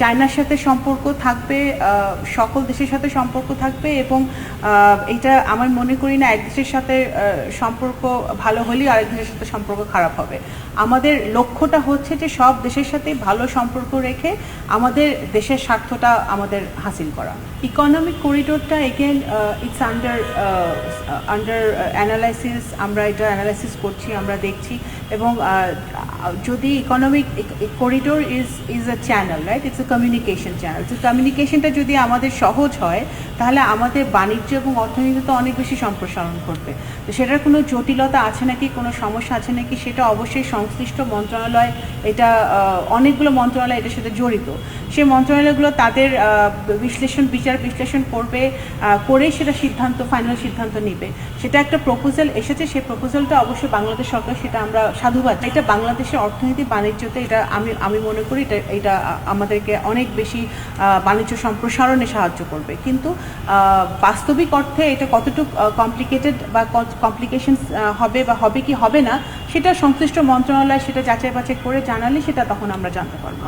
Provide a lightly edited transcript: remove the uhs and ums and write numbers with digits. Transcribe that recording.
চায়নার সাথে সম্পর্ক থাকবে, সকল দেশের সাথে সম্পর্ক থাকবে এবং এটা আমার মনে করি না এক দেশের সাথে সম্পর্ক ভালো হলেই আরেক দেশের সাথে সম্পর্ক খারাপ হবে। আমাদের লক্ষ্যটা হচ্ছে যে সব দেশের সাথে ভালো সম্পর্ক রেখে আমাদের দেশের স্বার্থটা আমাদের হাসিল করা। ইকোনমিক করিডোরটা এগেন ইটস আন্ডার অ্যানালাইসিস, আমরা এটা অ্যানালাইসিস করছি, আমরা দেখছি এবং যদি economic corridor is a channel, right, it's a communication channel. তো কমিউনিকেশনটা যদি আমাদের সহজ হয় তাহলে আমাদের বাণিজ্য এবং অর্থনীতিতে অনেক বেশি সম্প্রসারণ ঘটবে। তো সেটার কোনো জটিলতা আছে নাকি, কোনো সমস্যা আছে নাকি, সেটা অবশ্যই সংশ্লিষ্ট মন্ত্রণালয়, এটা অনেকগুলো মন্ত্রণালয় এটার সাথে জড়িত, সেই মন্ত্রণালয়গুলো তাদের বিশ্লেষণ করবে, করে সেটা ফাইনাল সিদ্ধান্ত নেবে। সেটা একটা প্রপোজাল এসেছে, সেই প্রপোজালটা অবশ্যই বাংলাদেশ সরকার, সেটা আমরা সাধুবাদ। এটা বাংলাদেশের অর্থনীতি বাণিজ্যতে এটা আমি মনে করি এটা আমাদেরকে অনেক বেশি বাণিজ্য সম্প্রসারণে সাহায্য করবে। কিন্তু বাস্তবিক অর্থে এটা কতটুকু কমপ্লিকেটেড বা কমপ্লিকেশনস হবে কি হবে না, সেটা সংশ্লিষ্ট মন্ত্রণালয় সেটা যাচাই বাছাই করে জানালে সেটা তখন আমরা জানতে পারবো।